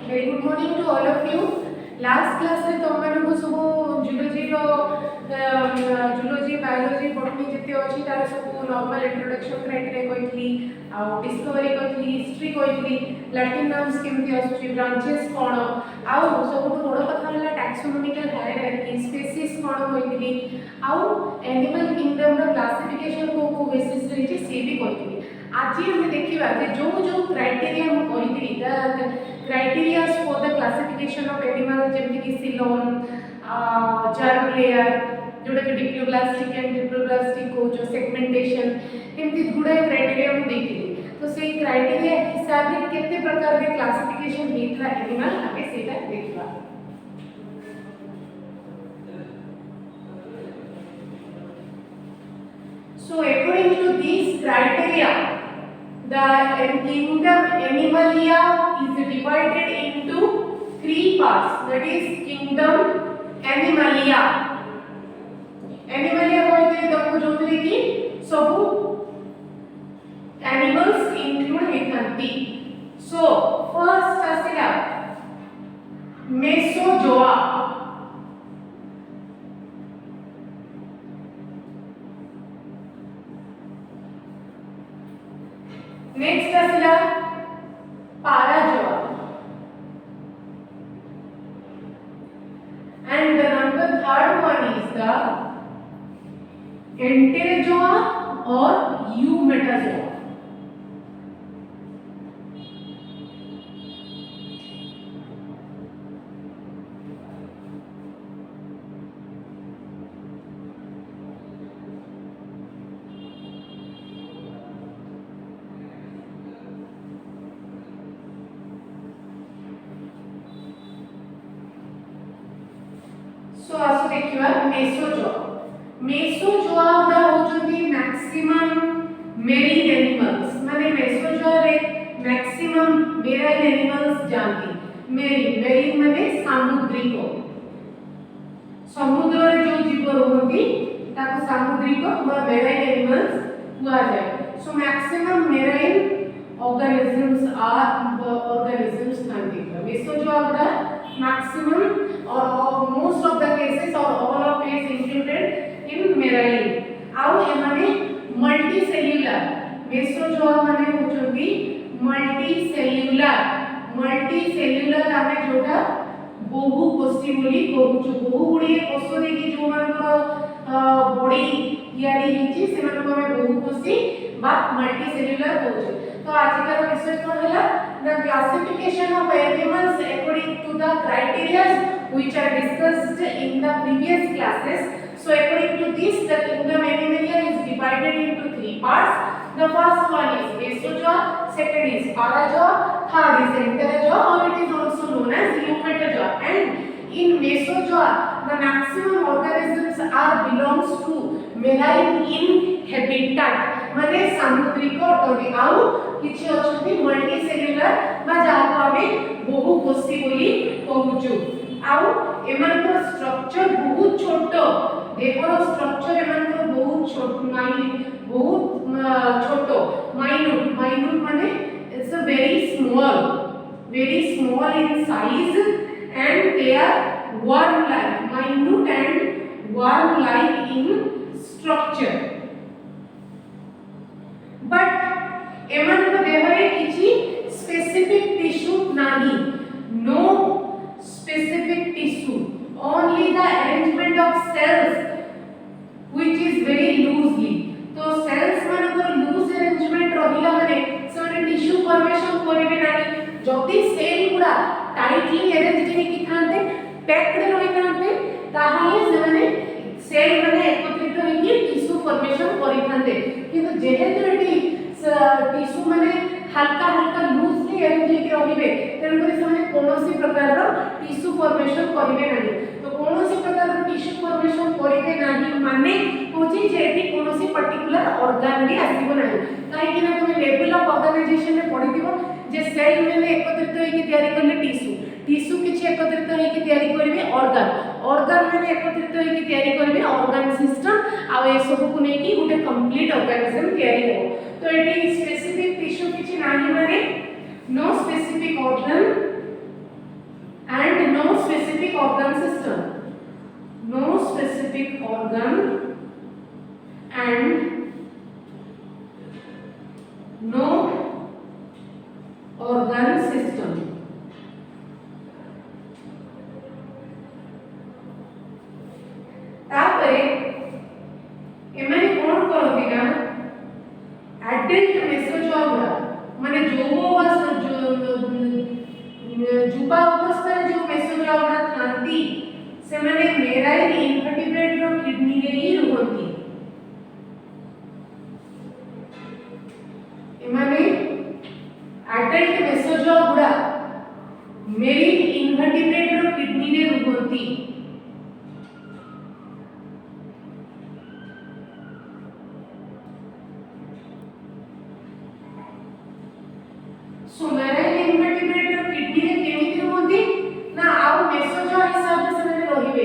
Very good morning to all of you. Last class रे तुम मानक सब जूलॉजी रो जूलॉजी बायोलॉजी बॉटनी जते अछि तार सब नॉर्मल इंट्रोडक्शन क्राइटेरिया कहथली आ डिस्कवरी कहथली हिस्ट्री कहथली लैटिन नाम्स केमति आसुची ब्रांचेस कोन आ सब बड़ कथा हला टैक्सोनॉमिकल हायरार्की स्पीसीज कोन कहथली आ एनिमल किंगडम रो क्लासिफिकेशन को बेसिस रे से भी कहथली आज हम देखिबा जे जो जो क्राइटेरिया हम कहथली the criteria for the classification of animal जेमति कि सिलोन जर्म लेयर जोटा कि डिप्लोब्लास्टिक एंड डिप्लोब्लास्टिक को जो सेगमेंटेशन एमती गुडे क्राइटेरिया हम देखिली तो से क्राइटेरिया हिसाब रे केते प्रकार के क्लासिफिकेशन हेतला एनिमल हमें सेटा देखबा so according to these criteria the kingdom Animalia is divided into three parts, that is kingdom Animalia. Animalia कहते तुमको जोतरे की सबु animals include हेथंती. So first आसिला Mesozoa. Next आसिला Parazoa. And the third one is the Enterozoa or Eumetazoa. So आसो देखिबा मेसोजोआ. मेसोजोआ गुडा होचंती maximum marine animals माने मेसोजोआ रे maximum marine animals जानती. Marine माने सामुद्रिक. समुद्र रे जो जीव रहती ताको सामुद्रिक बा मेरीन एनिमल्स हुआ जाए. So maximum marine organisms जानती. मेसोजोआ गुडा maximum or most of the cases or all of it included in marine. आउ एमाने मल्टीसेल्युलर. मेसोजोआ माने होचंती मल्टीसेल्युलर. मल्टीसेल्युलर आमे जोटा बहु कोषी बोली कहूछु. बहु गुडी कोष देखि जो मानकर बॉडी यारी हिची से मानको हमें बहु कोषी बा मल्टीसेल्युलर कहूछु. तो आजकल विषय कोन हला the classification of animals according to the criteria which are discussed in the previous classes. So according to this the kingdom Animalia is divided into three parts. The first one is Mesozoa, second is Parazoa, third is Enterozoa or it is also known as Eumetazoa. And in Mesozoa the maximum organisms are belongs to marine inhabitat माने सामुद्रिक टोडी आउ किछि अछंती multicellular बा जाको हमें बहु कोषी बोली कहूछु. आउ एमानकर structure बहुत छोटो. देहर स्ट्रक्चर एमानकर बहुत छोटो माइन्यूट माने it's a very small in size and they are worm like minute and worm like in structure. But एमानकर Dehre किछि specific tissue नाही. No specific tissue, only the arrangement of cells which is very loosely. तो cells मानकर loose arrangement रहिला माने से tissue formation करिवे नाही. जदि सेल गुडा टाइटली अरेंज हेकि थांते पैक्ड रहि थांते ताहाले से माने सेल माने एकत्रित हेकि टिश्यू फॉर्मेशन करि थांते. किंतु जेहेतु एटी टिश्यू माने हल्का लूजली अरेंज हेकि रहिबे तेन करि से माने कोनोसी प्रकार रो टिश्यू फॉर्मेशन करिवे नाही. तो कोनोसी प्रकार रो टिश्यू फॉर्मेशन करिवे नाही माने होची जे एटी कोनोसी पर्टिकुलर ऑर्गन भी आसीबो नाही. काहे कि ना तुमे लेवल ऑफ ऑर्गेनाइजेशन में पढिथिबो जे सेल माने एकत्रित हेकि तयारी करले टिश्यू किछि एकत्रित हेकि तयारी करिवे ऑर्गन माने एकत्रित हेकि तयारी करिवे ऑर्गन सिस्टम आ ए सब को नेकी गुटे कंप्लीट ऑर्गेनिज्म तयारी हो. तो एटी स्पेसिफिक टिश्यू किछि नाही माने no specific organ organ system. No specific organ and no organ system. तापरे एमाने कोन करती ना एडल्ट मेसोजोआ गुडा माने जो जुबा अवस्था जो मेसोजोआ गुडा थांती से माने मेराइल इनवर्टिब्रेट रो किडनी रे ही रुहंती एमाने एडल्ट मेसोजोआ गुडा मेरिल इनवर्टिब्रेट रो किडनी रे रुहंती सो मेराइल इनवर्टिब्रेट रो किडनी रे केमिति रुहंती ना आउ मेसोजोआ हिसाब से माने रहिबे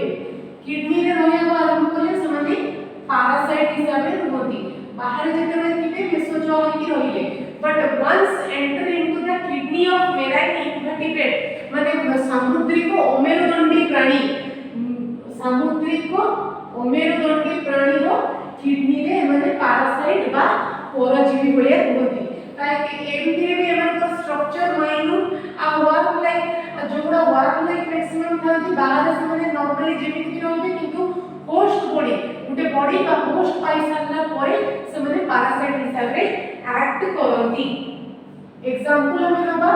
किडनी रे रहिबा आरंभ कले से माने पैरासाइट हिसाब से रुहंती बाहर जेतने थिबे मेसोजोआ की रहिले but once enter into the kidney of marine invertebrate माने सामुद्रिक ओमेरुदंडी प्राणी सामुद्रिक ओमेरुदंडी प्राणी रो किडनी रे माने पैरासाइट बा परजीवी भलिया रुहंती काहे एमडी रे एमन स्ट्रक्चर माइन्यूट आ वर्क लाइक जोड़ा वर्क लाइक मैक्सिमम थांती बाहर से माने नॉर्मली जेमिति भी रहबे किंतु होस्ट बॉडी गुटे बॉडी बा होस्ट पाई सारला परे से माने पैरासाइट हिसाब रे एक्ट करंती एग्जांपल हम नबा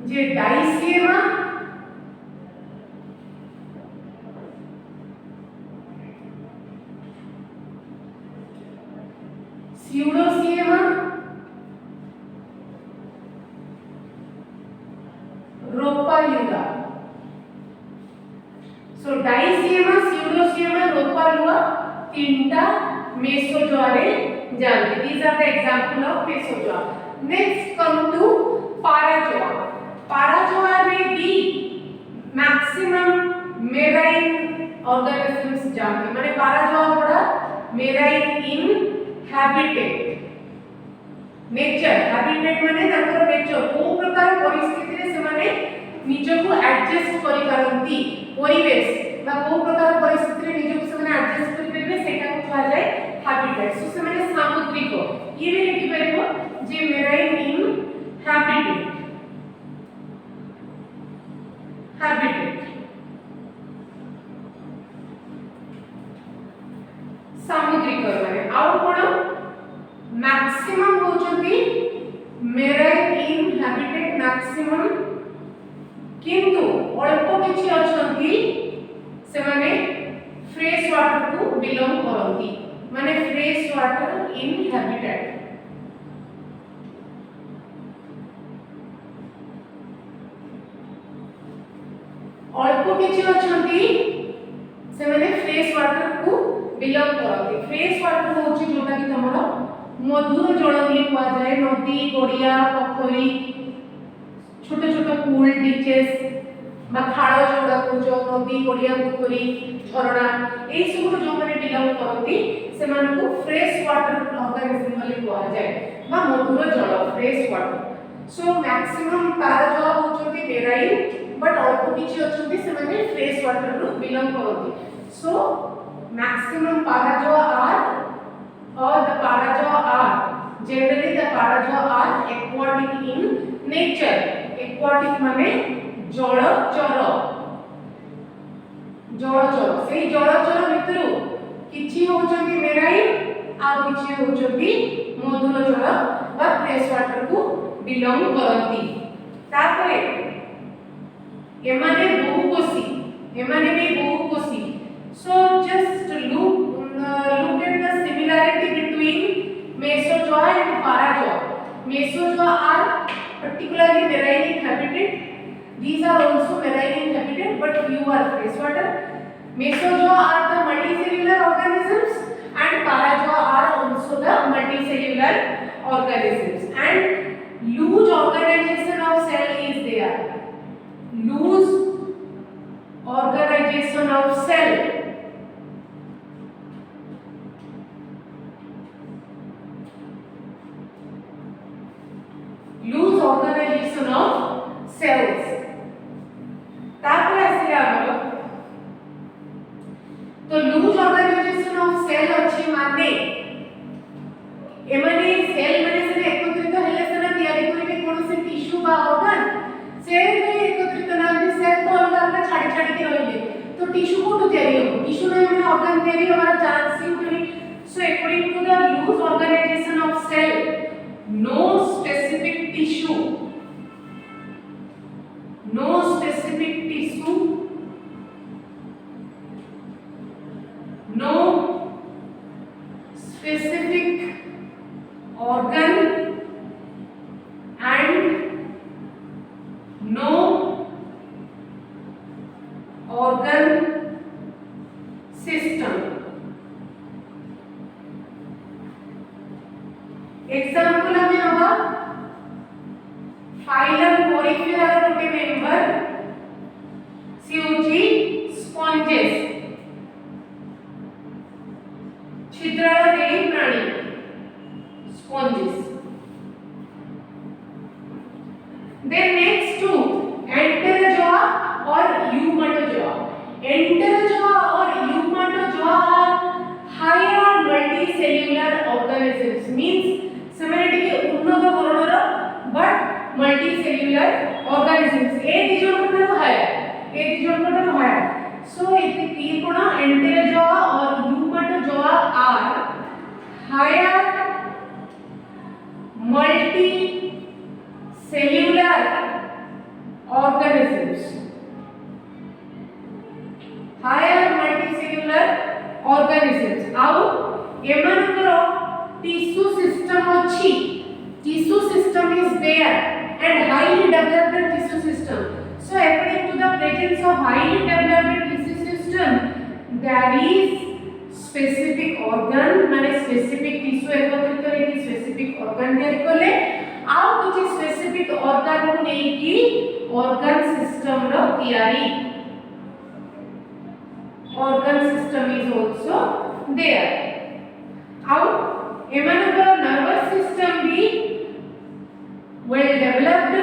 जे डाइसिएमा Pseudosiema, Rhopalua. So Diesiema, Pseudosiema, Rhopalua, तीनटा मेसोजोआ रे जाते. These are the example of mesozoa. Next come to parazoa. Parazoa रे भी maximum marine organisms जाते. माने parazoa बड़ा marine in habitat nature habitat माने ताकर नेचर को प्रकार परिस्थिति रे से माने निज को एडजस्ट करि करंती परिवेश बा को प्रकार परिस्थिति रे निज को से माने एडजस्ट करि करबे सेटा को कहा जाय habitat सो से माने सामुद्रिक ये रे लिखि परबो जे मेराइन इन habitat सामुद्रिक माने आउ कोन मैक्सिमम होचंती मेराइन इन हैबिटेट मैक्सिमम किंतु अल्प किछि अछंती से माने फ्रेश वाटर को बिलोंग करंती माने फ्रेश वाटर इन हैबिटेट अल्प किछि अछंती से माने फ्रेश वाटर को बिलोंग करती फ्रेश वाटर होची जोटा कि तमरो मधुर जल बोली कहा जाए नदी गड़िया पोखरी छोटे छोटे पूल बीचेस बा खाड़ जोड़ा को जो नदी गड़िया पोखरी झरना ए सब जो माने बिलोंग करती से मान को फ्रेश वाटर ऑर्गेनिज्म बोली कहा जाए बा मधुर जल fresh water so maximum Parazoa होचोती मेराइन बट अल्प किछि अछंती से माने फ्रेश वाटर रो बिलोंग करती सो maximum parazoa are or the parazoa are generally the parazoa are aquatic in nature aquatic माने जलचर से जलचर भितरु किछि होचंती मेराइन आ किछि होचंती मधुर जल बा फ्रेश वाटर को बिलोंग करती तापरे एमाने भी बहुकोशी so just look at the similarity between mesozoa and parazoa mesozoa are particularly marine inhabited these are also marine inhabited but few are freshwater mesozoa are the multicellular organisms and parazoa are also the multicellular organisms and loose organization of cell is there loose organization of cell loose organization of cells tissue को तैयारी हो tissue में मैंने organ तैयारी हमारा chance ही नहीं so according to the loose organisation of cell no specific tissue no specific tissue no specific organ and no organ system example हमें होगा फाइलम पोरिफेरा गोटे मेंबर सी होची स्पॉन्जेस छिद्राळ देही प्राणी sponges then next to Enterozoa और Eumetazoa Enterozoa और Eumetazoa are higher multicellular organisms means ସେମାନେ ଟିକେ ଉନ୍ନତ ଧରଣର ବଟ୍ ମଲ୍ଟି ସେଲ୍ୟୁଲାର ଅର୍ଗାନିଜମ୍ସ ଏ ଦି ଜଣଙ୍କଠାରୁ ହାୟର ସୋ ଏଠି କି କୋଣ ଏଣ୍ଟେରୋଜୋଆ और Eumetazoa are higher multicellular organisms आउ एमानकर टिश्यू सिस्टम अच्छी tissue system is there and highly developed tissue system so according to the presence of highly developed tissue system there is specific organ माने specific tissue एकत्रित होई specific organ तैयारी करले आउ किछि स्पेसिफिक ऑर्गन को नै कि ऑर्गन सिस्टम रो तैयारी organ system is also there आउ एमानकर नर्वस सिस्टम भी वेल डेवलप्ड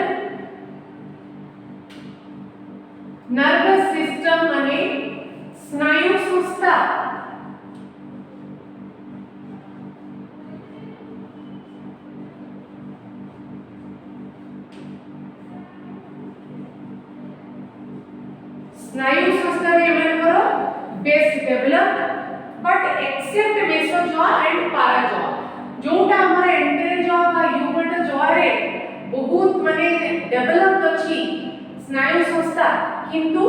नर्वस सिस्टम माने स्नायु संस्था स्नायु संस्था रे एमानकर best developed but except Mesozoa and Parazoa जोटा हमर एंटेरोजोआ बा यूमेटोजोआ रे बहुत माने डेवलप्ड अछि स्नायु संस्था किंतु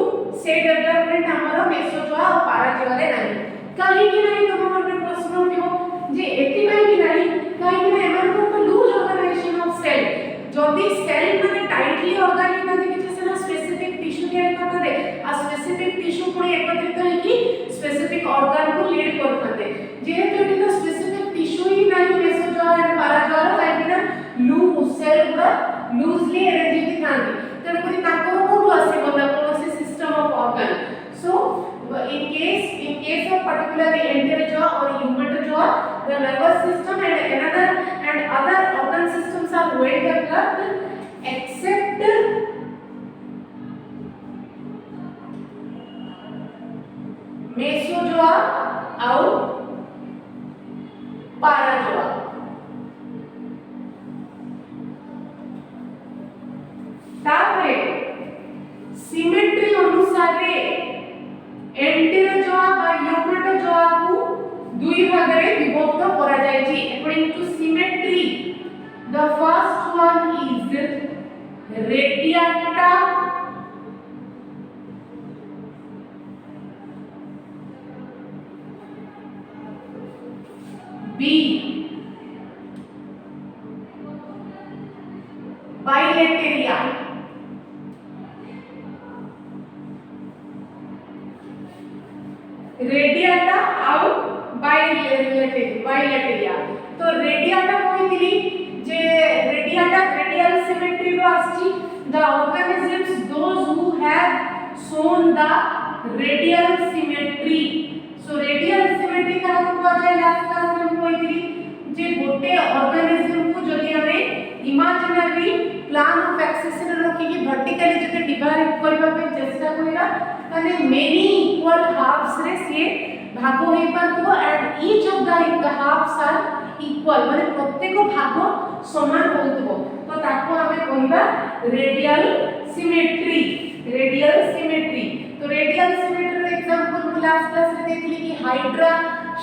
से डेवलपमेंट हमर मेसोजोआ और पाराजोआ रे नाही काहे कि नाही तुम मन में प्रश्न उठिबो जे एति नाही कि नाही काहे कि एमन को तो लूज ऑर्गेनाइजेशन ऑफ सेल जदी सेल माने टाइटली ऑर्गेनाइज करते किछ से ना स्पेसिफिक टिश्यू तैयार करते आ स्पेसिफिक टिश्यू पुणी एकत्रित होई कि स्पेसिफिक ऑर्गन को लीड करते जेहेतु एटी तो स्पेसिफिक टिश्यू ही नाही मेसोजोआ एंड पाराजोआ काहे ना लूज सेल पूरा लूजली अरेंज थांती तने कोनी ताको कोठो आसे बंदा कोनोसी system of organ so in case of particularly enterozoa or Eumetazoa the nervous system and other organ systems are well developed except मेसोजोआ और पाराजोआ तापरे सिमेट्री अनुसार एंटेरोजोआ बा यूमेटोजोआ को दुई भाग रे विभक्त करा जाय छी according to symmetry the first one is radiata B bilateria radiata आउ बाइलेटेरिया तो रेडिएटा कोइथिली जे रेडिएटा रेडियल सिमेट्री रो आछि the organisms those who have shown the radial symmetry so radial symmetry का को जाय लास्ट क्लास में कोइथिली जे गोटे ऑर्गेनिजम को जदी हमें इमेजिनरी प्लान ऑफ एक्सेशन रखी कि वर्टिकली जदी डिवाइड करबा पे चेष्टा करिरा तने मेनी इक्वल हाफ्स रे से भाग होई परतो and each of the halves are equal माने प्रत्येक भाग समान होतबो तो ताको हमें कहबा रेडियल सिमेट्री तो रेडियल सिमेट्री रे एग्जांपल लास्ट क्लास रे देखली कि हाइड्रा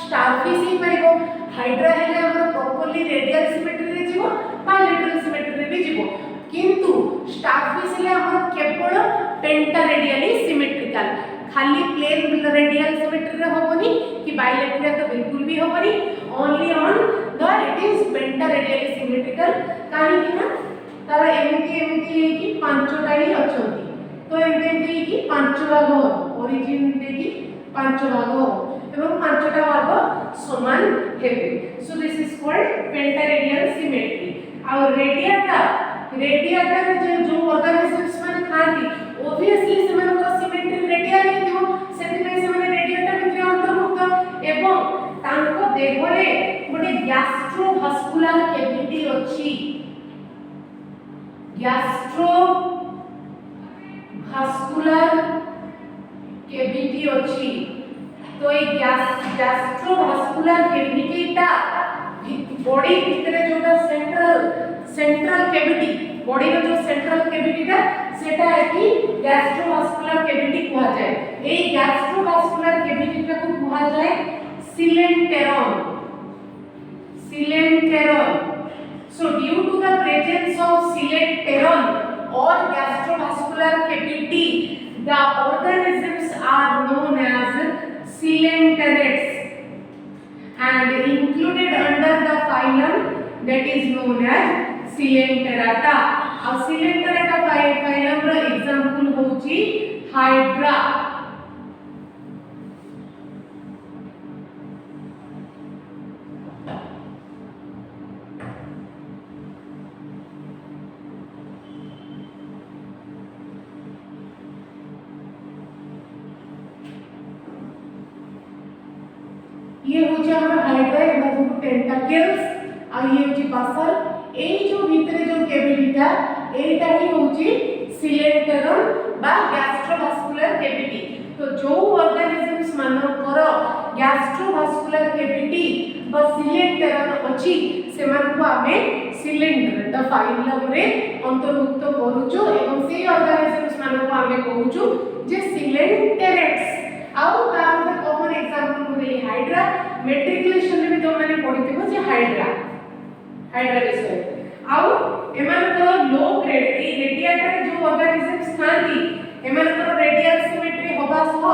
स्टारफिश ही परिबो हाइड्रा हेले हमर प्रॉपर्ली रेडियल सिमेट्री रे जीवो बायलैटरल सिमेट्री रे भी जीवो किंतु स्टारफिश हेले हमर केवल पेंटा रेडियली सिमेट्रिकल खाली प्लेन रेडियल सिमेट्री रे होबनी कि बायलैटरल तो बिल्कुल भी होबनी only on the it is penta radially symmetrical काहे कि ना तार एमती कि पांचटा ही अछंती तो एमती कि पांच भाग हो ओरिजिन देखि पांच भाग हो एवं पांचटा भाग समान हेबे so this is called pentaradial symmetry और रेडियाटा जो ऑर्गेनिजम्स माने खाती ऑब्वियसली से माने सिमेट्री रेडियल हे दियो सेति पे से माने रेडियाटा भितर अंतर्भुक्त एवं तांको देहरे गोटे गैस्ट्रोवास्कुलर कैविटी अछि गैस्ट्रोवास्कुलर कैविटी अछि तो ये गैस्ट्रोवास्कुलर कैविटी ता बॉडी भितर जोटा सेंट्रल कैविटी बॉडी रो जो सेंट्रल कैविटी ता सेटा एकी गैस्ट्रोवास्कुलर कैविटी कहा जाय ए गैस्ट्रोवास्कुलर कैविटी ता को कहा जाय सिलेंटेरॉन so due to the presence of silenteron or gastrovascular cavity the organisms are known as coelenterate and included under the phylum that is known as Coelenterata और Coelenterata phylum रो example होची hydra ये होची हमर hydra एबा जो tentacles आ ये होची basal ए जो भीतरे जो कैविटीटा एटा ही होची सिलेंटेरन बा गैस्ट्रोवास्कुलर कैविटी तो जो ऑर्गेनिजम्स मानकर गैस्ट्रोवास्कुलर कैविटी बा सिलेंटेरन अछि सेमान को आमे सिलेंटर द फाइलम रे अंतर्भुक्त करूछु एवं से ऑर्गेनिजम्स मान को आमे कहूछु जे सिलेंटेरेट्स आउ तार कॉमन एग्जांपल बोली हाइड्रा मेट्रिकुलेशन में भी तो मैंने पढ़िथिबो जे हाइड्रा विषय आउ एमान को लो ग्रेड ए रेडियाटा जो ऑर्गेनिजम्स खांती एमान को रेडियल सिमेट्री होबा सह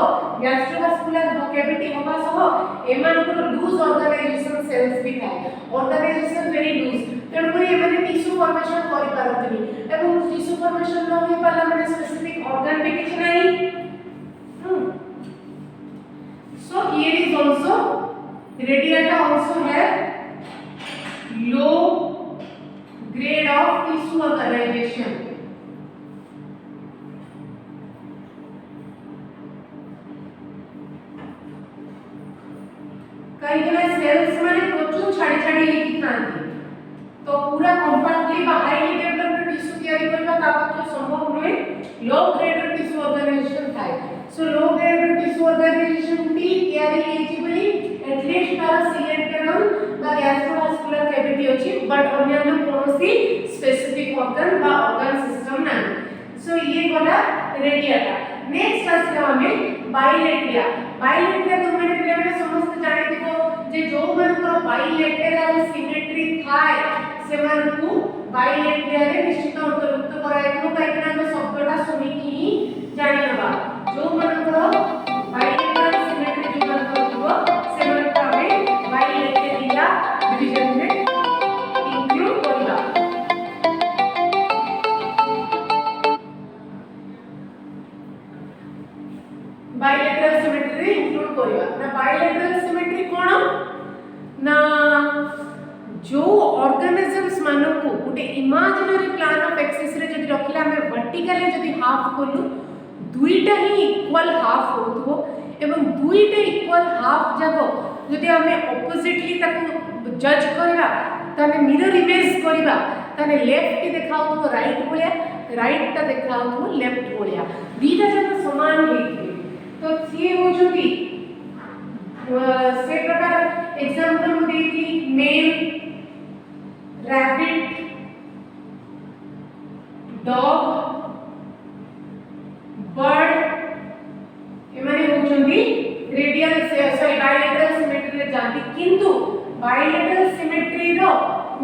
गैस्ट्रोवास्कुलर कैविटी होबा सह एमान को लूज ऑर्गेनाइजेशन सेल्स भी थाए ऑर्गेनाइजेशन वेरी लूज तेणु करी एमाने टिश्यू फॉर्मेशन करि पारतनी एवं टिश्यू फॉर्मेशन न होई पाला माने स्पेसिफिक ऑर्गन भी किछ नाही So here is also radiata also have low grade of tissue organization. कई सेल्स माने प्रचुर छाड़ी छाड़ी लेकी खाती तो पूरा कंपार्टली हाईली डेवलप्ड टिश्यू तैयारी करबा तापत्र संभव नुहे लो ग्रेड टिश्यू ऑर्गेनाइजेशन थाए so low grade tissue organization be carry easily at least for silenteron the gastrovascular cavity अछि but अन्य कोनोसी स्पेसिफिक ऑर्गन बा ऑर्गन सिस्टम ना so ये गला रेडियाटा नेक्स्ट आसे हमें बाइलेटरिया तो मैंने पहले समस्त जानि दिबो जे जो मनकर बाइलेटरल सिमेट्री थाए से मानकु बाइलेटरिया रे निश्चित अंतर्भुक्त कराइबो काइना हम शब्दटा सुनिकी ही जानि नबा जो मनकर बाइलेटरल सिमेट्री जो मनकर दिबो से मनकर हमें बाइलेटरिया डिवीजन में इंक्लूड करला बाइलेटरल सिमेट्री इंक्लूड करबा ना बाइलेटरल सिमेट्री कोन ना जो ऑर्गेनिजम्स मानो को गुटे इमेजिनरी प्लान ऑफ एक्सिस रे जदि रखिला हमें वर्टिकली जदि हाफ करलु दुईटा ही इक्वल हाफ होतबो एवं दुईटा इक्वल हाफ जब जदि हमें ऑपोजिटली ताको जज करबा ताने मिरर इमेज करबा ताने लेफ्ट देखाउ तो राइट बोलिया राइट ता देखाउ तो लेफ्ट बोलिया दीटा जब समान हेथि तो ये हो चुकी से प्रकार एग्जांपल में देती मेल रैबिट डॉग बर्ड एमाने होचंदी बायलेटरल सिमेट्री रो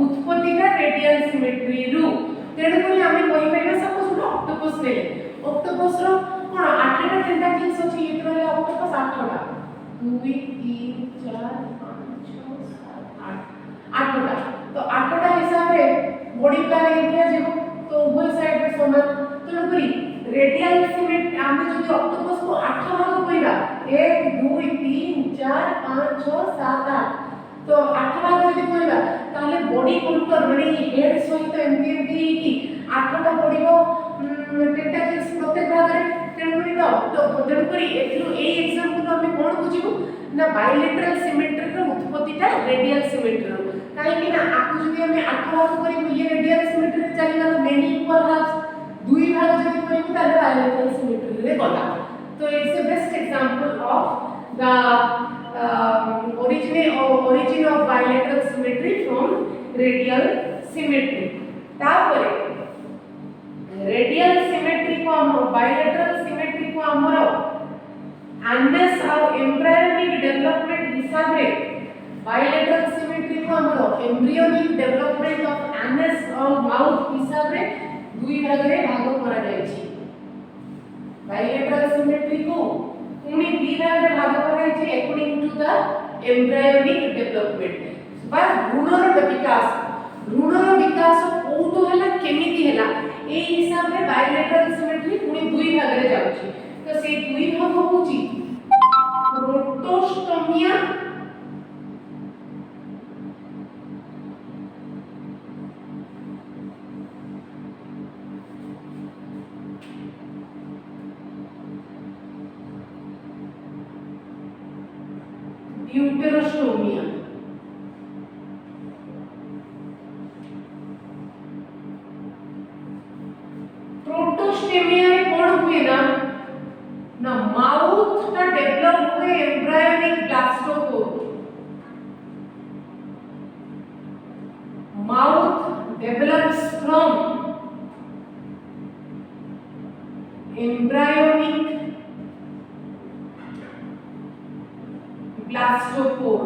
उत्पत्ति का रेडियल सिमेट्री रु तेणु कोई आमे कोई पाइबा सपोज ऑक्टोपस ले ऑक्टोपस रो कोन 8टा टेंटाकल्स अछि ये तो ऑक्टोपस 8टा 2 3 4 5 6 7 8 8टा तो 8टा हिसाब रे बॉडी प्लान एरिया जेबो तो उभय साइड रे समान तेणु करी रेडियल सिमेट्री आमे जदि ऑक्टोपस को 8 भाग कइबा 1 2 3 4 5 6 7 8 तो 8 भाग जदि कइबा ताले बॉडी कंट्रोल माने हेड सहित एमपी एमपी की 8टा पडिबो टेंटाकल्स प्रत्येक भाग रे तेणु करी तो तेणु करी एथु ए एग्जांपल हम कोन बुझिबो ना बायलेटरल सिमेट्री रो उत्पत्तिटा रेडियल सिमेट्री रो काहे कि ना आकु जदि हम 8 भाग करिबो ये रेडियल सिमेट्री रे चली गला मेनी इक्वल हाफ्स दुई भाग जदि करिबो ताले बायलेटरल सिमेट्री रे गला तो it's a best example of the origin of bilateral symmetry from radial symmetry तापरे रेडियल सिमेट्री को हम बायलेटरल सिमेट्री को हमरो एनएस और एम्ब्रायोनिक डेवलपमेंट हिसाब रे बायलेटरल सिमेट्री को हमरो एम्ब्रियोनिक डेवलपमेंट ऑफ एनएस और माउथ हिसाब रे दुई भाग रे भाग करा जाय छी बायलेटरल सिमेट्री को उनी दी भाग रे भाग करा जाय छी according to the embryonic development बा भ्रूणर विकास कोउतो हला केमिति हला ए हिसाब रे बायलेटरल सिमेट्री पुनी दुई भाग रे जाउची तो से दुई भाग होची प्रोटोस्टोमिया ड्यूटेरोस्टोमिया प्रोटोस्टोमिया रे कोन हुए ना माउथ ता डेवलप हुए embryonic blastopore mouth develops from embryonic blastopore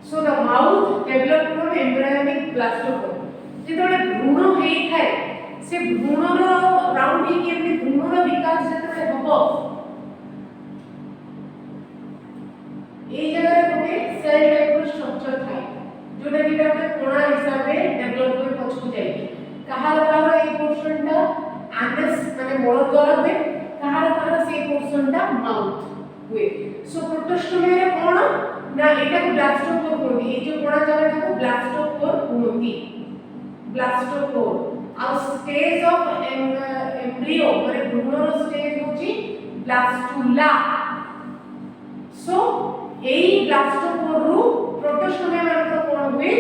so the mouth developed from embryonic blastopore जेतोले भ्रूण हेई थाए से भ्रूणर राउंड ही केमि भ्रूणर विकास जेतोले हबो ए जगह गोटे सेल टाइप स्ट्रक्चर थाए जोटा कि गोटे कोणा हिसाब रे डेवलप होई पछकु जाई कहार कहार ए पोर्शनटा एनएस माने मोळ द्वारा हुए कहार कहार से पोर्शनटा माउथ हुए सो प्रोटोस्टोमिया रे कोन ना एटा को ब्लास्टोपोर कहती ए जो कोणा जगह को ब्लास्टोपोर कहती ब्लास्टोपोर आ स्टेज ऑफ एम्ब्रियो माने भ्रूणर स्टेज होची ब्लास्टुला सो एई ब्लास्टोपोर रु प्रोटोस्टोमिया मानकर कोन हुए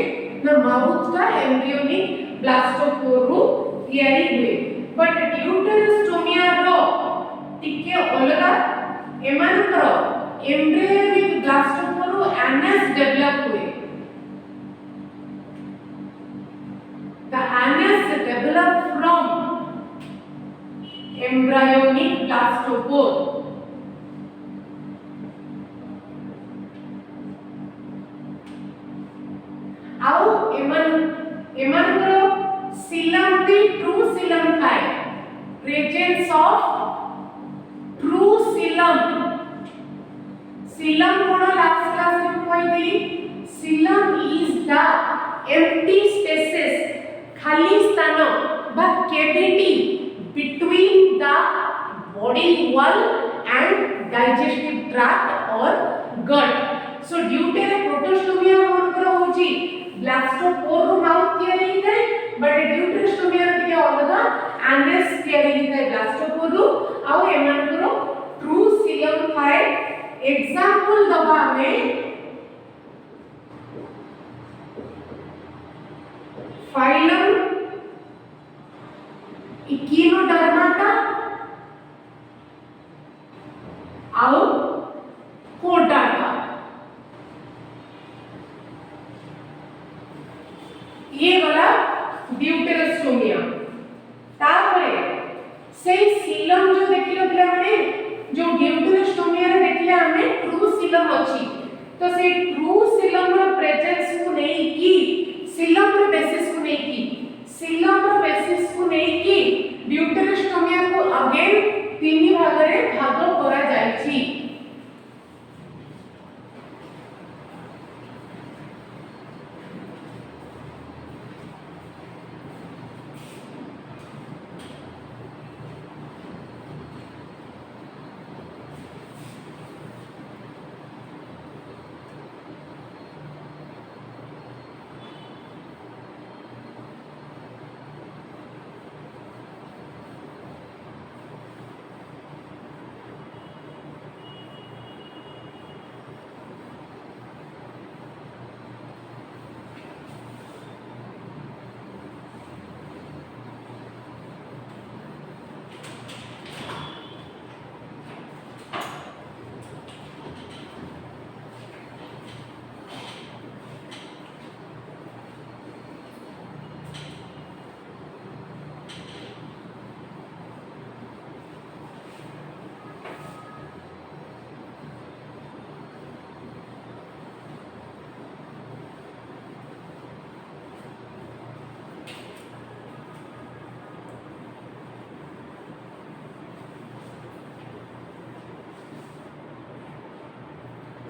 ना माउथ का एम्ब्रियोनिक ब्लास्टोपोर रु तयारी हुए बट ड्यूटेरोस्टोमिया रो टिके अलगा एमानकर एम्ब्रियोनिक ब्लास्टोपोर रु एनएस डेवलप हुए the anus developed from embryonic blastopore आउ एमानकर सीलम भी ट्रू सीलम थाए presence of true coelom coelom कोन लास्ट क्लास में कहली coelom is the empty spaces खाली स्थान बा cavity between the body wall and digestive tract और गट सो ड्यूटेरे प्रोटोस्टोमिया कोनकर होची ब्लास्टोपोर रो माउथ तयारी हिताय बट ड्यूटेरोस्टोमिया टिके अलगा एनएस तयारी हिताय ब्लास्टोपोर रो आउ एमानकर ट्रू सीलम थाए एग्जांपल दबा में फाइलम इकिनोडर्माटा आउ कोडाटा ये वाला ड्यूटेरोस्टोमिया ता से ट्रू सिलम प्रेजेंस को नहीं की सिलम बेसिस को नहीं की सिलम बेसिस को नहीं की ड्यूटेरोस्टोमिया को अगेन तीन भाग रे भाग करा जायछि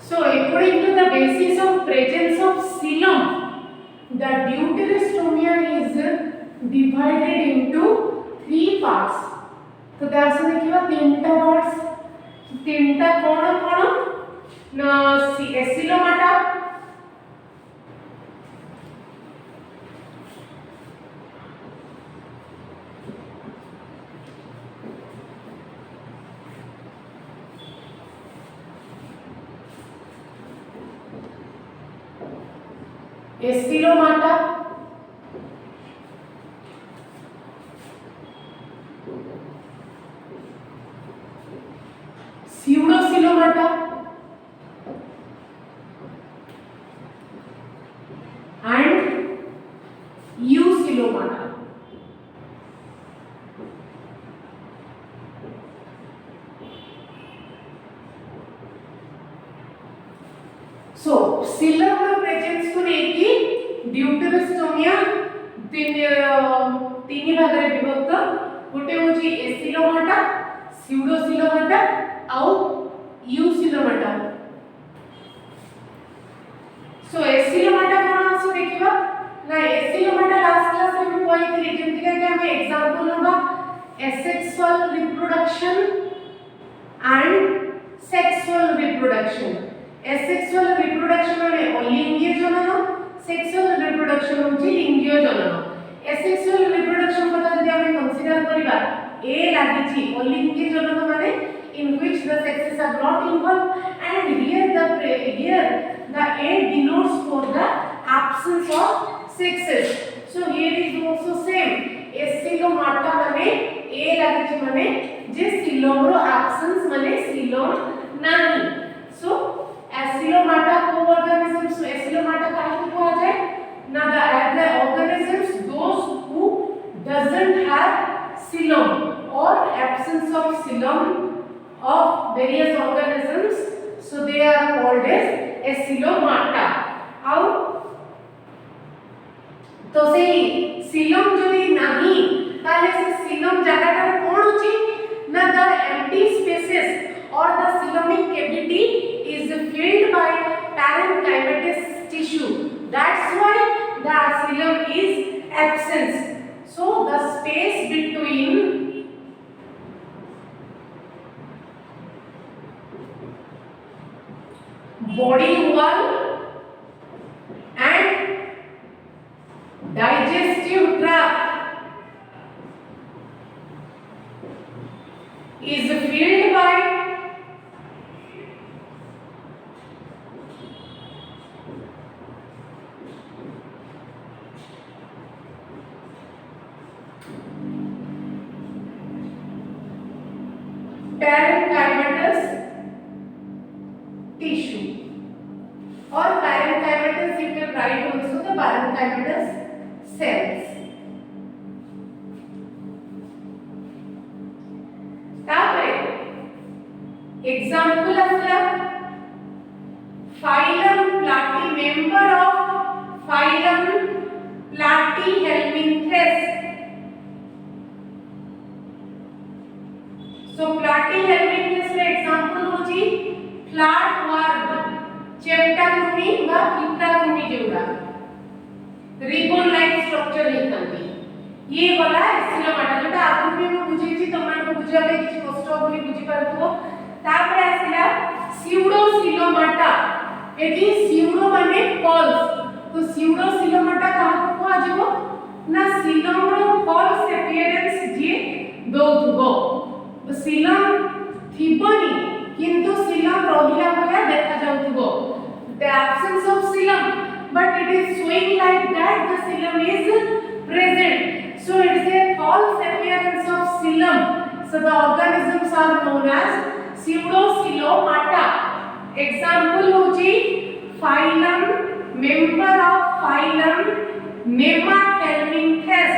So, according to the basis of presence of coelom, the deuterostomia is divided into three parts. तो दैसे देखिबा तीनटा पार्ट्स तीनटा कोन ना एसिलोमाटा एसिलोमाटा pseudosilomata and eusilomata. So सिलम presence को नेकी ड्यूटेरोस्टोमिया तीन भाग रे विभक्त गोटे होची एसिलोमाटा pseudosilomata आउ eusilomata. So एसिलोमाटा कोन आसो देखिबा ना एसिलोमाटा लास्ट क्लास रे हम कहितली जेंति कि हम एग्जांपल नबा asexual reproduction and sexual reproduction. asexual reproduction माने अलिंगीय जनन sexual reproduction होची लिंगीय जनन. asexual reproduction कथा जदि हम कंसीडर करिबा ए लागिछि अलिंगीय जनन माने in which the sexes are not involved and here the A denotes for the absence of sexes. So here is also same एसिलोमाटा माने ए लागिछि माने जे सिलोम रो absence माने सिलोम नाही. So एसिलोमाटा को organisms एसिलोमाटा काहे को आ जाए ना the organisms those who doesn't have xylem or absence of xylem of various organisms, so they are called as एसिलोमाटा. आउ तो सेही xylem जदि नाही ताले से xylem जगह रे कोन होची ना the empty spaces or the coelomic cavity is filled by parenchymatous tissue. That's why the xylem is absent. So the space between body wall and digestive tract is filled by parenchymatous tissue or parenchymatous, you can write also the parenchymatous cells. तापरे example असला phylum phylum Platyhelminthes. So Platyhelminthes रे example होची flatworm, चेप्टाकृमि बा पित्ताकृमि जोड़ा ribbon like structure हेतंती ये वाला सिलोमाटा जोटा आकृति में बुझेची तमन को बुझा पे किछ कष्ट बोली बुझी परथो तापर आसिला स्यूडोसिलोमाटा एटी स्यूडो माने फॉल्स तो स्यूडोसिलोमाटा कहा को आजबो ना सिलम रो फॉल्स अपीयरेंस जे दोथबो सिलम थिबनी किंतु सिलम रहिला भया देखा जाउथबो the absence of coelom but it is showing like that the xylem is present, so it is a false appearance of xylem. So the organisms are known as pseudosilomata. Example hoji phylum, member of phylum Nemathelminthes.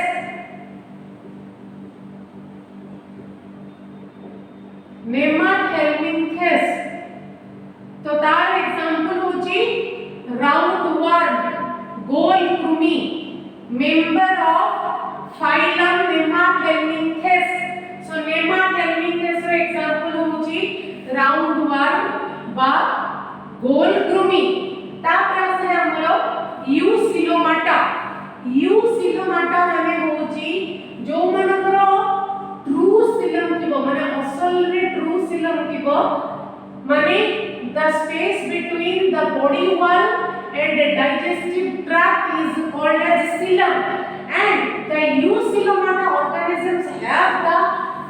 Nemathelminthes तो तार example होची roundworm, gold krumi, member of phylum Nemathelminthes. So Nemathelminthes row example होची roundworm बा gold krumi. तापर आसे हमरो Eusilomata. Eusilomata माने होची जो मनकरो true xylem थिबो माने असल रे true xylem थिबो माने the space between the body wall and the digestive tract is called as xylem, and the eusilomata organisms have the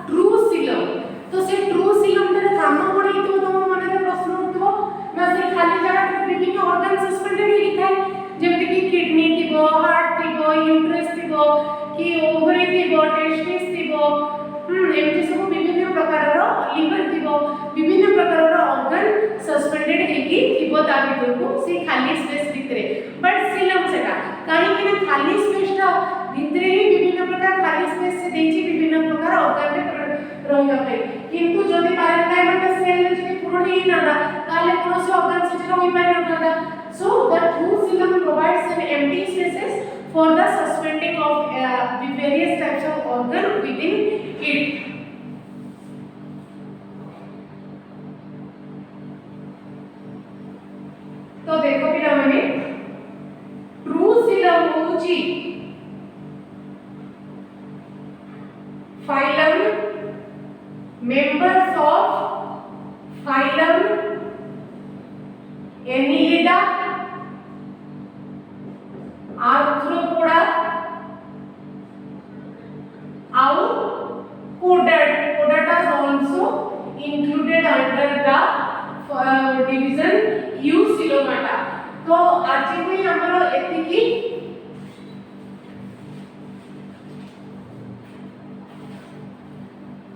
true xylem. तो से true xylem तर काम कोणी तो तम मन रे प्रश्न उठो ना से खाली जगह विभिन्न ऑर्गन सस्पेंडेड लिखाय जेमति कि किडनी थिबो, हार्ट थिबो, यूट्रस थिबो कि ओवरी थिबो, टेस्टिस थिबो एमति सब विभिन्न प्रकार रो लिवर थिबो विभिन्न प्रकार रो ऑर्गन सस्पेंडेड हेकी थिबो ता भीतर को से खाली स्पेस भितरे बट सिलम सेटा काहे कि ना खाली स्पेसटा भितरे ही विभिन्न प्रकार खाली स्पेस से देछि विभिन्न प्रकार ऑर्गन रहियो है किंतु जदि पारेंकाइमा सेल जदि पूर्ण ही नादा ताले कोनोसी ऑर्गन से रहि पारे नथादा so the true xylem provides an empty spaces for the suspending of the various types of organ within it. तो देखो पिला माने ट्रू xylem होची phylum members of phylum Annelida, Arthropoda और Chordata is also included under the division Eusilomata. तो आज भी हमरो एतिकी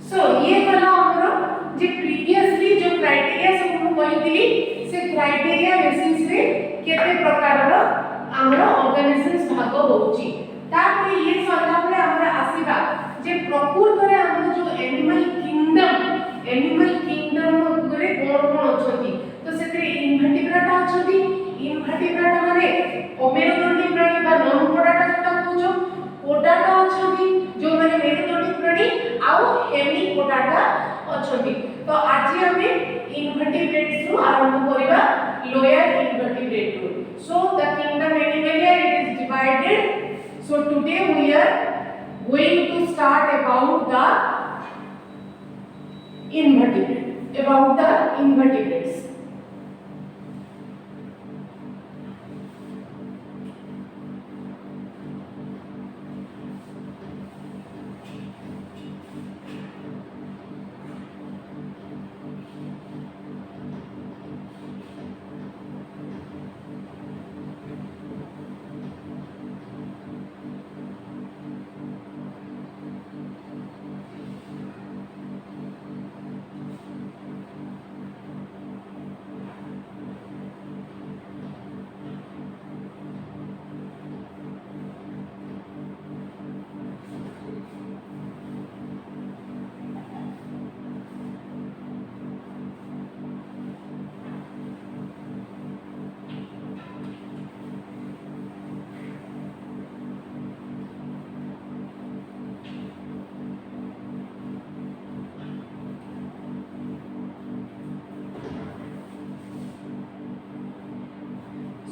सो ये वाला हमरो जे प्रीवियसली जो क्राइटेरिया सब हम कहितली से क्राइटेरिया बेसिस रे केते प्रकार रो हमरो ऑर्गेनिजम्स भाग होउची ताकि ये सरला परे हमरा आसीबा जे प्रकृत रे हमरो जो एनिमल किंगडम रे कोन कोन अछती तो सेतरे इनवर्टिब्रेटा अछती इनवर्टिब्रेटा माने ओमेरुदंडी प्राणी बा नॉन प्रोडाटा जटा कहूछो कोडाटा अछती जो माने मेरुदंडी प्राणी आउ हेमिकोडाटा अछती तो आज हमें इनवर्टिब्रेट्स रु आरंभ करिबा लोअर इनवर्टिब्रेट रु so the kingdom animalia it is divided so today we are going to start about the invertebrates.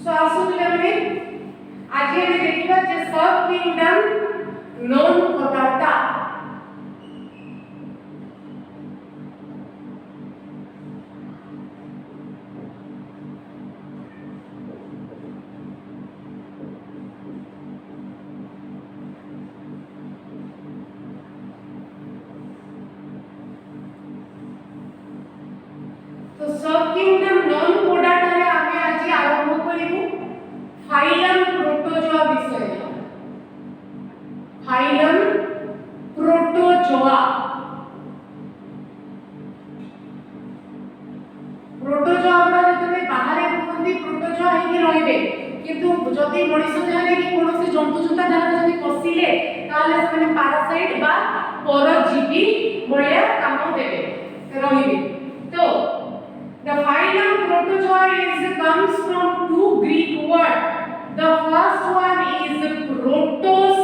So आसु पिलाने आज हम देखिबा जे सब किंगडम नॉन कोटाटा तो सब किंगडम नॉन कोटाटा रे आमे आज आरंभ करिबु फाइलम प्रोटोजोआ विषय फाइलम प्रोटोजोआ प्रोटोजोआ जतने बाहर रुहନ୍ତି प्रोटोजोआ हेकि रहिबे किंतु जदि मनुष्य देहरे कि कोनोसी जंतु जता देहरे जदि पसिले ताले से पैरासाइट बा परजीवी भलिया काम देबे रहिबे तो the phylum Protozoa comes from two Greek words. The first one is protos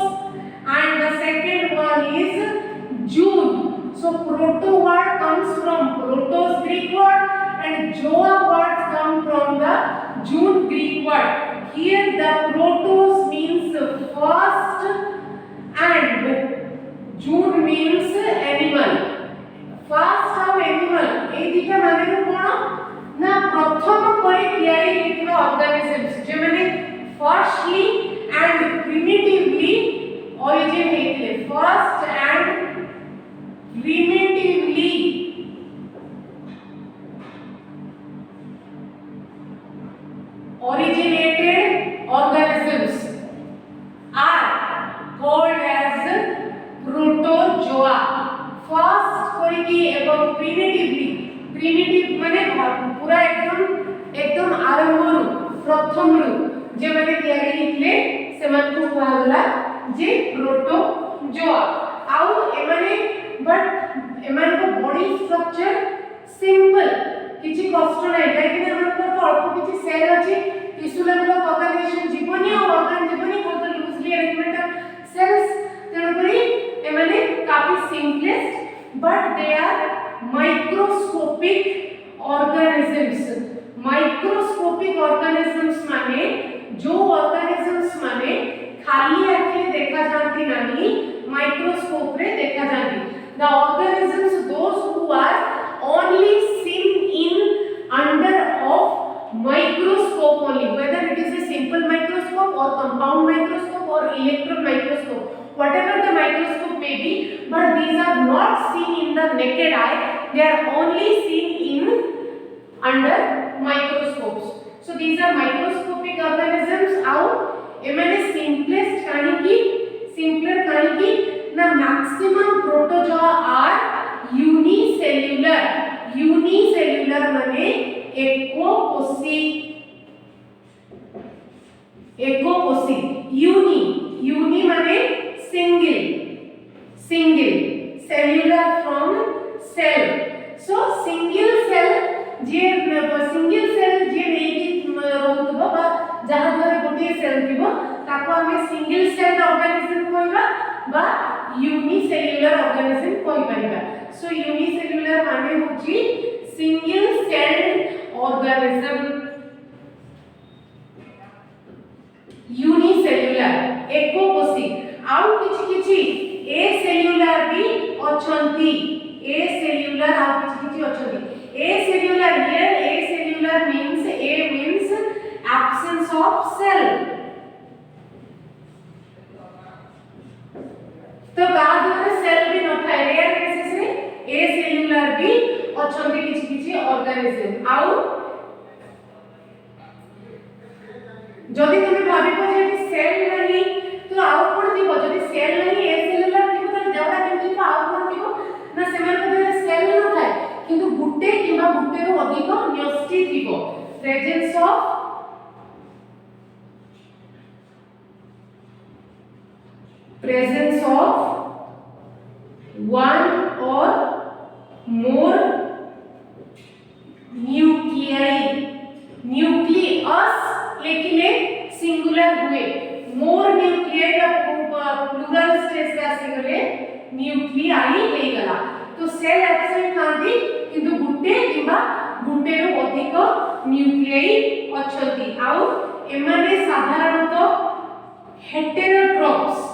and the second one is June. So proto word comes from protos Greek word and zoa words come from the June Greek word. Here the protos means first and June means animal. First how animal ए दिटा माने कोन ना प्रथम कोई तयारी हेतिबा organisms जे माने firstly and primitively origin हेतिले first and primitively originated organisms are called as protozoa first कोई की एवं प्रिमिटिव माने पूरा एकदम आरंभ रु प्रथम रु जे माने तयारी हितले सेमान को कहला जे प्रोटोजोआ आउ एमाने बट एमान को बॉडी स्ट्रक्चर सिंपल किछि कष्ट नै काहे कि हमर तो अल्प किछि सेल अछि टिश्यू लेवल ऑफ ऑर्गेनाइजेशन जीवनी और ऑर्गन जीवनी को तो लूजली अरेंजमेंट ऑफ सेल्स तेनो करी एमाने काफी simplest but they are microscopic organisms microscopic organisms माने जो organisms माने खाली आंखें देखा जाती नहीं माइक्रोस्कोप रे देखा जाती the organisms those who are only seen in under of microscope only whether it is a simple microscope or compound microscope or electron microscope whatever the microscope may be but these are not seen in the naked eye they are only seen in under microscopes so these are microscopic organisms how emane simplest simpler kani na maximum protozoa are unicellular mane ekokoshi uni mane single cellular from cell so single cell जे नै कि रहउतबो बा जहा घरे गोटे cell थिबो ताको हमें single cell organism कहबा बा यूनिसेल्युलर ऑर्गेनिज्म कहि परिबा सो यूनिसेल्युलर माने होची सिंगल सेल्ड ऑर्गेनिज्म यूनिसेल्युलर एकोकोशी आउ किछि ए सेल्युलर भी अछंती ए सेल्युलर आउ किछि अछंती ए cellular here a cellular means a means absence of cell तो गादर सेल भी न थाए रेयर केसेस रे ए सेल्युलर भी अछंती किछि ऑर्गेनिज्म आउ जदि तुम भाबिबो जे सेल नहीं तो आउ कोन थिबो जदि सेल नहीं ए सेल्युलर थिबो त देवडा केमति आउ कोन थिबो ना सेमान को सेल न थाए किंतु गुट्टे किबा गुट्टे रो अधिक न्यष्टि थिबो presence of one or more nucleus लेकिले सिंगुलर हुए मोर न्यूक्लियाई का प्लूरल स्टेज रे आसी गले न्यूक्लियाई हे गला तो सेल एब्सेंट थांती किंतु गुट्टे किबा गुट्टे रो अधिक न्यूक्लियाई अछंती आउ एमाने साधारणतः हेटेरोट्रोप्स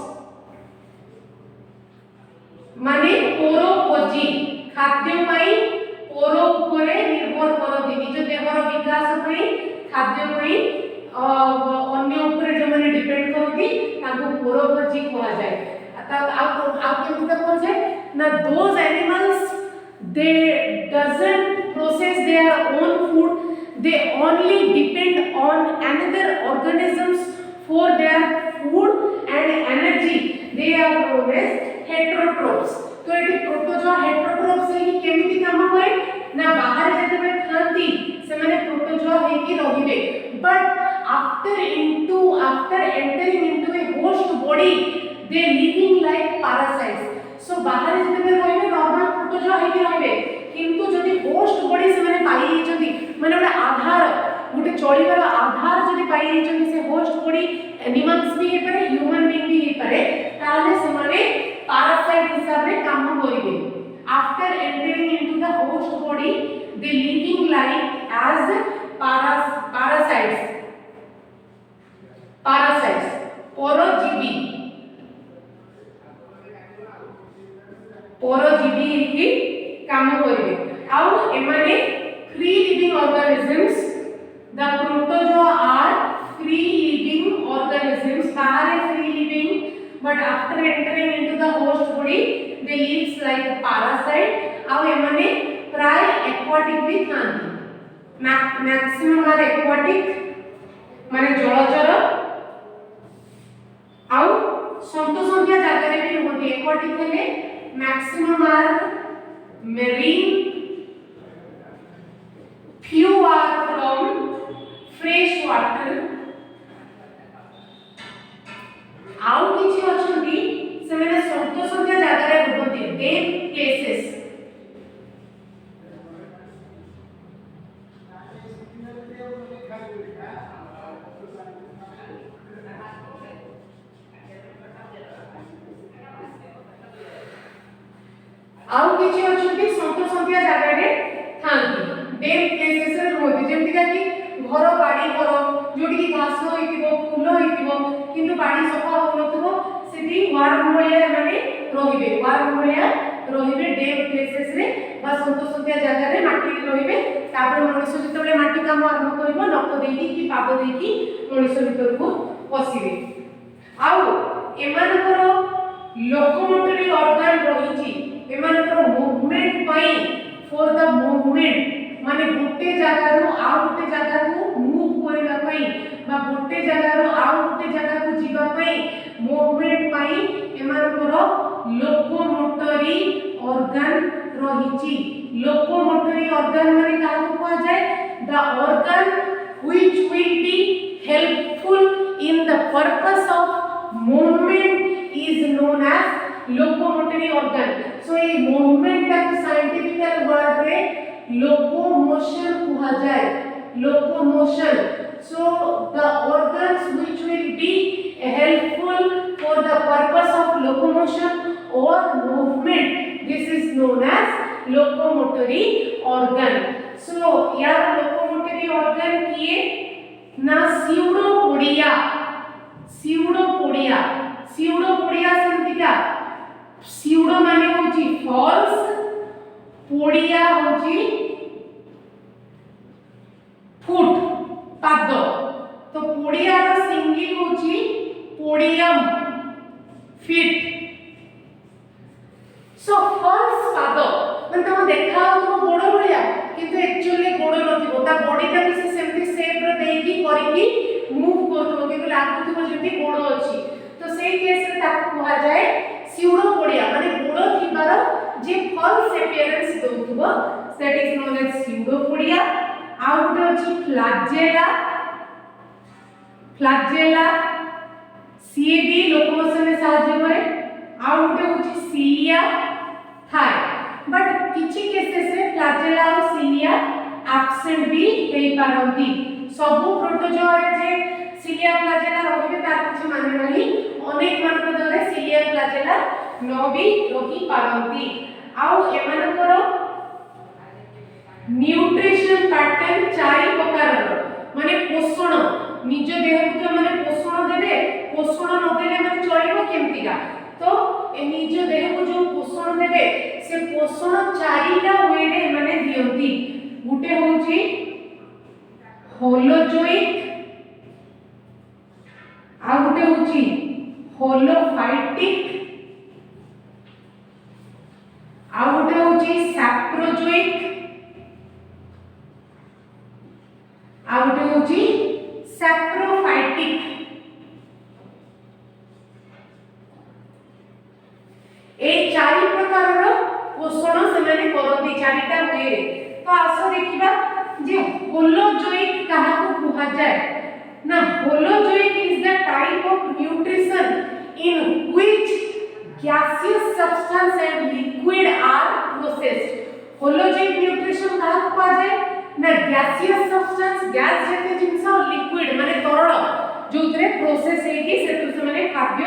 माने परोभोजी खाद्य पाई पर उपरे निर्भर करती निज देहर विकास पाई खाद्य पाई अन्य उपरे जो माने डिपेंड करती ताको परोभोजी कहा जाए आप केमता कह जाए ना those animals they doesn't process their own food, they only depend on another organisms for their food and energy, they are known as heterotrophs. तो एटी प्रोटोजोआ हेटेरोट्रोप्स रे केमिति काम करे ना बाहर जते बे खांती से माने प्रोटोजोआ हे की रहिबे but after entering into a host body they living like parasites so बाहर जते बे रहिबे नॉर्मल प्रोटोजोआ हे की रहिबे किंतु जदि होस्ट बॉडी से माने पाई हिचंती माने ओडा आधार गुटे चलिबार आधार जदि पाई हिचंती से होस्ट बॉडी एनिमल्स भी हे पारे ह्यूमन बीइंग भी हे पारे ताले से माने पैरासाइट हिसाब रे काम करिवे after entering into the host body they living like as parasites परोजीवी की काम करिवे आउ एमाने free living organisms the Protozoa are free living organisms बाहर free living but after entering into the host body they lives like a parasite आउ एमाने प्राय एक्वाटिक भी थांती मैक्सिमम आर एक्वाटिक माने जलचर आउ संतो संख्या जागा रे भी होती एक्वाटिक हेले maximum are marine few are from fresh water आउ किछि अछंती से माने संतो संख्या जागा रे होती डेप प्लेसेस आउ किछि अछंती संतो संख्या जागा रे थांती डेप प्लेसेस रे होती जेमति कि घर बाड़ी घर जोडी कि घास होइतिबो फूल होइतिबो किंतु बाड़ी सफा होनथबो सेठी वार्म भलिया माने रहिबे वार्म भलिया रहिबे डेप प्लेसेस रे बा संतो संख्या जागा रे माटी रे रहिबे तापर मनुष्य जतबे माटी काम आरंभ करबो नख देकी कि पाद देकी मनुष्य भीतर को पसिबे आउ एमानकर लोकोमोटरी ऑर्गन रहिची एमानकर मूवमेंट पाई फॉर द मूवमेंट माने गोटे जगह रो आ गोटे जगह को मूव करबा पई बा गोटे जगह रो आ गोटे जगह को जीवा पई मूवमेंट पाई एमानकर लोकोमोटरी ऑर्गन रहिची लोकोमोटरी ऑर्गन माने काहा को कहा जाय the organ which will be helpful in the purpose of movement is known as locomotory organ so ये मूवमेंट का साइंटिफिकल वर्ड रे लोकोमोशन कहा जाय locomotion so the organs which will be helpful for the purpose of locomotion or movement this is known as locomotory organ so यार locomotory organ किए ना pseudopodia संतिका pseudo माने होची false पोडिया होची foot पाद तो पोडिया रो सिंगल होची podium feet सो false पाद मन तम देखा तो गोड़ भलिया किंतु एक्चुअली गोड़ नथिबो ता बॉडी ता से सेमती शेप रे देकी करिकी मूव करथबो किंतु लागुथबो जेंती गोड़ अछि तो सेई केस रे ताको कहा जाय स्यूडोपोडिया माने गोड़ थिबार जे फॉल्स अपीयरेंस दोथबो that is known as pseudopodia आउ गोटे अछि फ्लैजेला सीए भी लोकोमोशन में सहायता करे आउ गोटे होछि सीलिया थाय बट किछि केसेस रे फ्लैजेला और सीलिया एब्सेंट भी हेई पारंती सब प्रोटोजोआ रे जे सीलिया फ्लैजेला रहिबे तार किछि माने नाही अनेक मानक दरे सीलिया फ्लैजेला न भी रही पारंती आउ एमानकर न्यूट्रिशन पैटर्न चारि प्रकार माने पोषण निज देह पोषण नदेले माने चलिबो केमतिका तो ए निज देह को जो पोषण देबे से पोषण चारिटा वे रे माने दियंती गुटे होची होलोजोइक आ गुटे होची होलोफाइटिक आ गुटे होची सैप्रोजोइक आ गुटे होची सैप्रोफाइटिक ए चारि प्रकार रो पोषण से माने करती चारिटा वे रे तो आसो देखिबा जे होलोजोइक कहा को कुहा जाय ना holozoic is the type of nutrition in which gaseous substance and liquid are processed holozoic nutrition कहा को कुहा जाय ना gaseous substance गैस जैसे जिंस और liquid माने तरल जोतरे प्रोसेस हे कि से माने खाद्य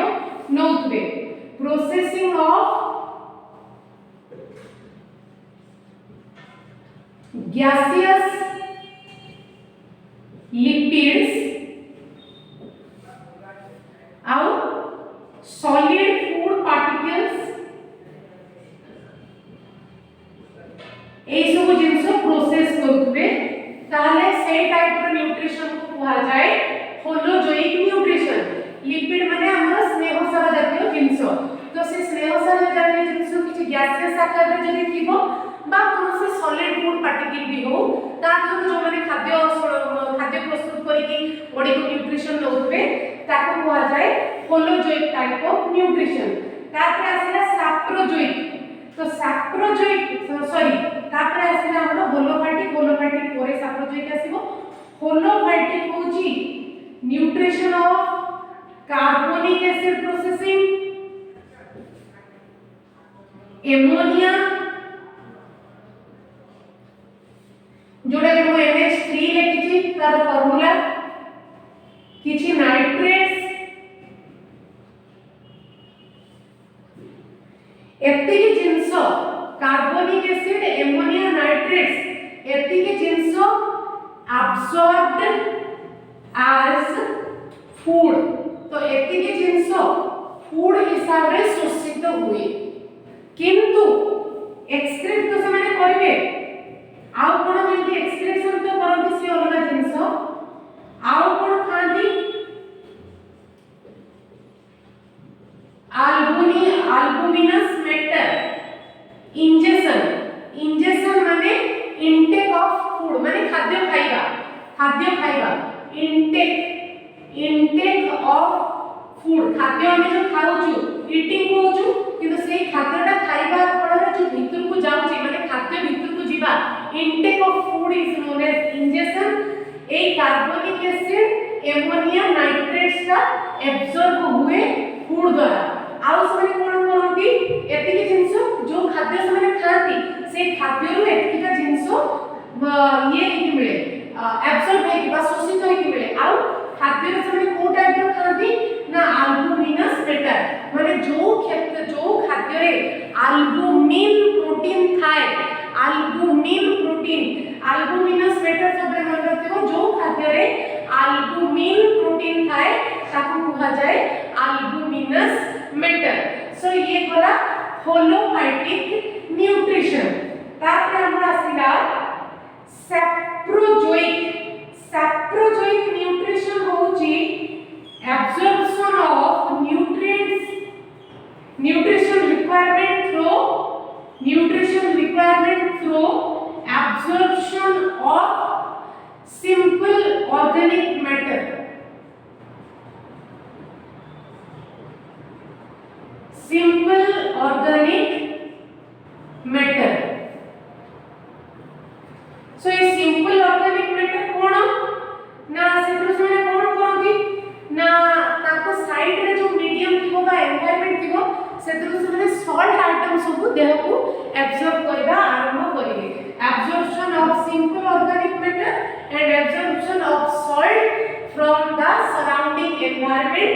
नउतबे processing of gaseous lipids और solid food particles ए सब जिंस प्रोसेस करथबे ताले से टाइप रो न्यूट्रिशन को कुहा जाय होलोजोइक न्यूट्रिशन लिपिड माने हमर स्नेहसार जातीय जिंस तो से स्नेहसार जातीय जिंस किछि गैसियस आकार रे जदि थिबो बा कोनोसे सॉलिड फूड पार्टिकल भी हो ता जो माने खाद्य प्रस्तुत करिकि बॉडी को न्यूट्रिशन नउतबे ताको कुहा जाय होलोजोइक टाइप ऑफ न्यूट्रिशन तापर आसीला सैप्रोजोइक तो सैप्रोजोइक सॉरी तापर आसीला हमर होलोफाइटिक पोरे सैप्रोजोइक आसीबो होलोफाइटिक होची nutrition of carbonic acid processing ammonia जोड़ा के मो NH3 लेखिछि तार फार्मूला किछि नाइट्रेट्स एतिकी जिंस कार्बोनिक एसिड एमोनिया नाइट्रेट्स एतिकी जिंस अब्सॉर्ब्ड एज फूड तो एतिकी जिंस फूड हिसाब रे शोषित हुए किंतु एक्सक्रीट तो से माने करिवे आउ कोन जेंति एक्सक्रीशन तो करंती से अलगा जिंस आउ कोन खांती अल्बुमिनस मैटर इंजेक्शन माने इनटेक ऑफ फूड माने खाद्य खाइबा इनटेक ऑफ फूड खाद्य हम जो खाउछु ईटिंग होछु किंतु से खाद्यटा खाइबा फଳରେ जो भितर को जाउछि माने खाद्य भितर को जीवा intake of food is known as ingestion a carbonic acid ammonia nitrates का absorb हुए फूड द्वारा आउ समे कोन करंती एतिकी जिंस जो खाद्य समे खाती से खाद्य रु एतिकी का जिंस ये कि मिले absorb है कि बा शोषित है कि मिले आउ खाद्य रे समे को टाइप रो खाती ना अल्बुमिनस मैटर माने जो खाद्य रे अल्बुमिन प्रोटीन थाए अल्बुमिनस मैटर सब मन रखते हो जो खाद्य रे अल्बुमिन प्रोटीन थाए ताको कहा जाए अल्बुमिनस मैटर सो ये गला होलोफाइटिक न्यूट्रिशन तापर हमरा आसीला सैप्रोजोइक न्यूट्रिशन होची absorption of nutrition requirement through absorption of simple organic matter so ये simple organic matter कोन ना सेतु से कोन करंती ना ताको साइड रे जो मीडियम थिबो बा एनवायरनमेंट थिबो सेतु से सॉल्ट आइटम सब देह को एब्जॉर्ब करबा आरंभ करिवे absorption of simple organic matter and absorption of salt from the surrounding environment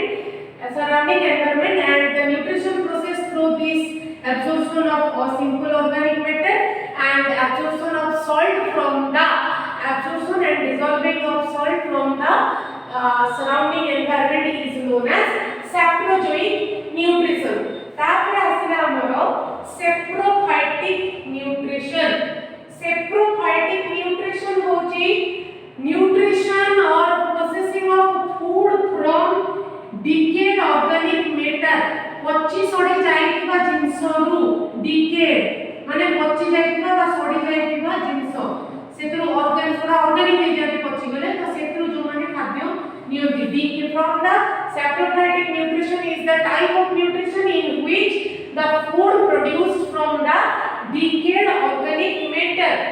and the nutrition process through this absorption of simple organic matter and absorption of salt from the absorption and dissolving of salt from the surrounding environment is known as saprozoic nutrition तापर आसीला हमरो saprophytic nutrition saprophytic nutrition होची nutrition और processing of food from decayed organic matter पची सड़ी जाइतिबा जिंसरु decade माने पची जाइतिबा बा सड़ी जाइतिबा जिंस सेतरु ऑर्गन थोड़ा ऑर्गेनिक हे जाति पची गले तो सेतरु जो माने खाद्य नियंत्रित decade from the saprophytic nutrition is the type of nutrition in which the food produced from the decade organic matter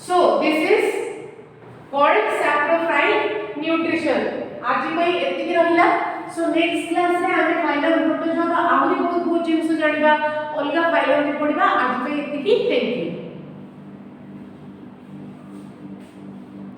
so this is called saprophyte nutrition आज भाई एतिक रहला सो नेक्स्ट क्लास रे हमें फाइलम प्रोटोजोआ आहुरी बहुत बहुत जिंस जानिबा अलगा phylum रे पढिबा आज भाई एतिक थैंक यू।